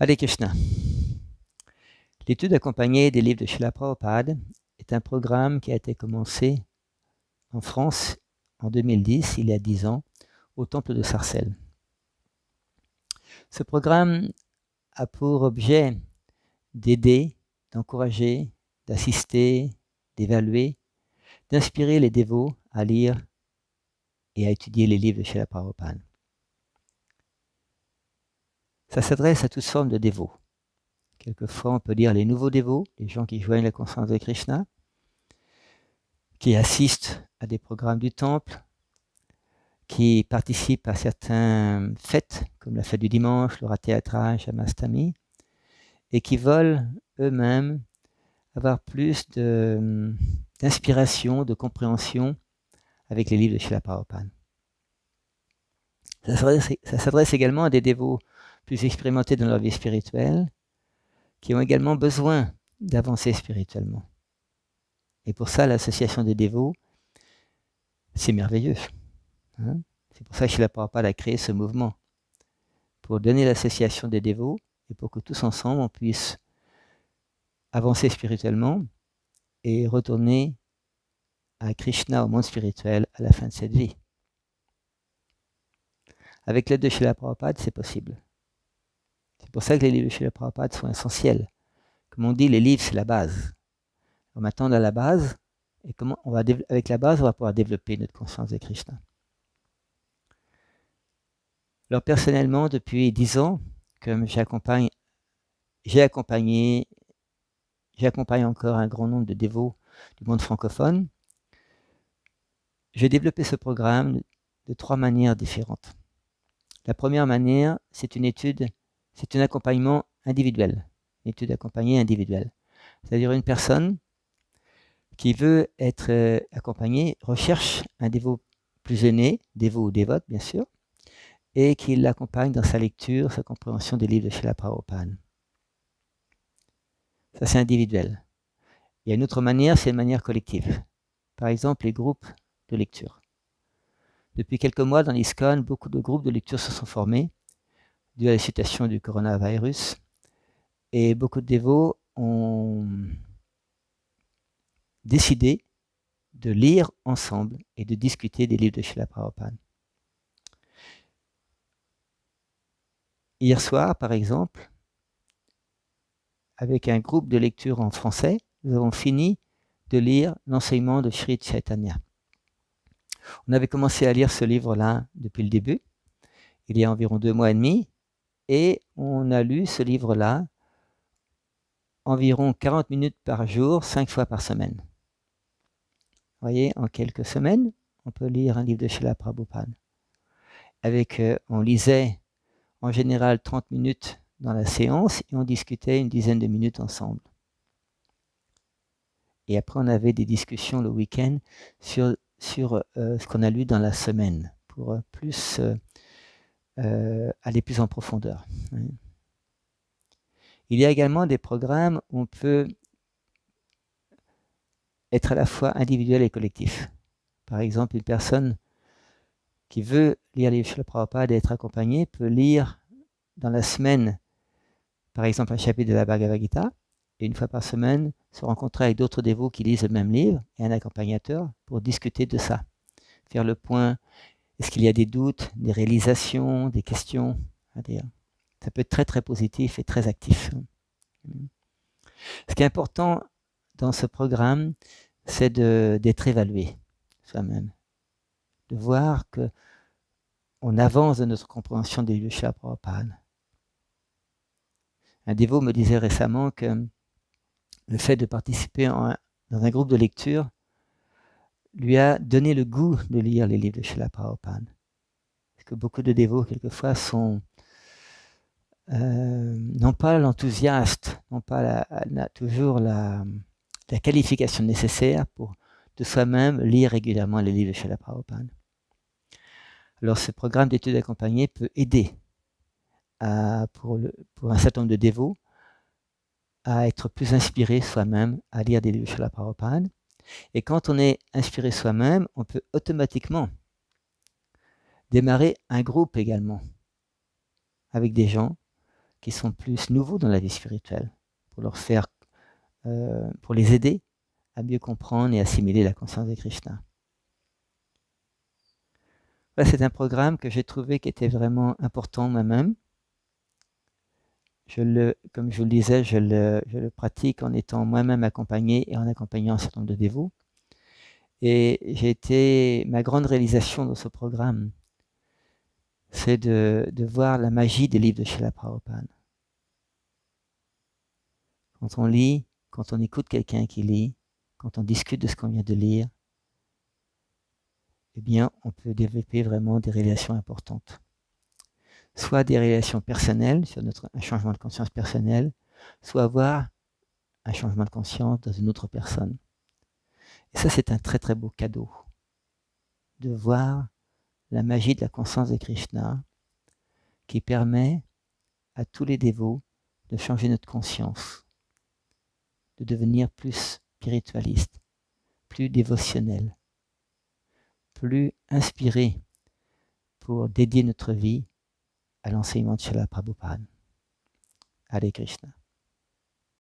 Hare Krishna. L'étude accompagnée des livres de Srila Prabhupada est un programme qui a été commencé en France en 2010, il y a 10 ans, au temple de Sarcelles. Ce programme a pour objet d'aider, d'encourager, d'assister, d'évaluer, d'inspirer les dévots à lire et à étudier les livres de Srila Prabhupada. Ça s'adresse à toutes formes de dévots. Quelquefois, on peut dire les nouveaux dévots, les gens qui joignent la conscience de Krishna, qui assistent à des programmes du temple, qui participent à certaines fêtes, comme la fête du dimanche, le Rathéatra, Jamastami, et qui veulent eux-mêmes avoir plus d'inspiration, de compréhension avec les livres de Srila Prabhupada. Ça s'adresse également à des dévots plus expérimentés dans leur vie spirituelle, qui ont également besoin d'avancer spirituellement. Et pour ça, l'association des dévots, c'est merveilleux. Hein? C'est pour ça que Srila Prabhupada a créé ce mouvement, pour donner l'association des dévots et pour que tous ensemble, on puisse avancer spirituellement et retourner à Krishna, au monde spirituel, à la fin de cette vie. Avec l'aide de Srila Prabhupada, c'est possible. C'est pour ça que les livres de Srila Prabhupada sont essentiels. Comme on dit, les livres, c'est la base. Alors maintenant, on a la base, et avec la base, on va pouvoir développer notre conscience de Krishna. Alors personnellement, depuis 10 ans, comme j'accompagne encore un grand nombre de dévots du monde francophone, j'ai développé ce programme de 3 manières différentes. La première manière, c'est un accompagnement individuel, une étude accompagnée individuelle. C'est-à-dire une personne qui veut être accompagnée recherche un dévot plus aîné, dévot ou dévote bien sûr, et qui l'accompagne dans sa lecture, sa compréhension des livres de Srila Prabhupada. Ça, c'est individuel. Il y a une autre manière, c'est une manière collective. Par exemple, les groupes de lecture. Depuis quelques mois, dans l'ISKCON, beaucoup de groupes de lecture se sont formés, dû à la situation du coronavirus, et beaucoup de dévots ont décidé de lire ensemble et de discuter des livres de Srila Prabhupada. Hier soir, par exemple, avec un groupe de lecture en français, nous avons fini de lire l'enseignement de Sri Chaitanya. On avait commencé à lire ce livre-là depuis le début, il y a environ 2 mois et demi, et on a lu ce livre-là environ 40 minutes par jour, 5 fois par semaine. Vous voyez, en quelques semaines, on peut lire un livre de Srila Prabhupada. On lisait en général 30 minutes dans la séance et on discutait une dizaine de minutes ensemble. Et après, on avait des discussions le week-end sur ce qu'on a lu dans la semaine pour aller plus en profondeur. Il y a également des programmes où on peut être à la fois individuel et collectif. Par exemple, une personne qui veut lire les livres de Srila Prabhupada et être accompagnée peut lire dans la semaine, par exemple, un chapitre de la Bhagavad Gita, et une fois par semaine, se rencontrer avec d'autres dévots qui lisent le même livre et un accompagnateur pour discuter de ça. Faire le point, est-ce qu'il y a des doutes, des réalisations, des questions à dire. Ça peut être très très positif et très actif. Ce qui est important dans ce programme, c'est d'être évalué soi-même, de voir qu'on avance de notre compréhension des livres de Srila Prabhupada. Un dévot me disait récemment que le fait de participer dans un groupe de lecture lui a donné le goût de lire les livres de Srila Prabhupada. Parce que beaucoup de dévots, quelquefois, n'ont pas l'enthousiasme, n'ont pas toujours la qualification nécessaire pour de soi-même lire régulièrement les livres de Srila Prabhupada. Alors ce programme d'études accompagnées peut aider pour un certain nombre de dévots à être plus inspiré soi-même à lire des livres de Srila Prabhupada. Et quand on est inspiré soi-même, on peut automatiquement démarrer un groupe également avec des gens qui sont plus nouveaux dans la vie spirituelle, pour les aider à mieux comprendre et assimiler la conscience de Krishna. Voilà, c'est un programme que j'ai trouvé qui était vraiment important moi-même. Comme je vous le disais, je le pratique en étant moi-même accompagné et en accompagnant un certain nombre de dévots. Et ma grande réalisation dans ce programme, c'est de voir la magie des livres de Srila Prabhupada. Quand on lit, quand on écoute quelqu'un qui lit, quand on discute de ce qu'on vient de lire, eh bien, on peut développer vraiment des réalisations importantes. Soit des réalisations personnelles sur un changement de conscience personnel, soit avoir un changement de conscience dans une autre personne. Et ça, c'est un très très beau cadeau, de voir la magie de la conscience de Krishna qui permet à tous les dévots de changer notre conscience, de devenir plus spiritualiste, plus dévotionnel, plus inspiré pour dédier notre vie à l'enseignement de Srila Prabhupada. Hare Krishna.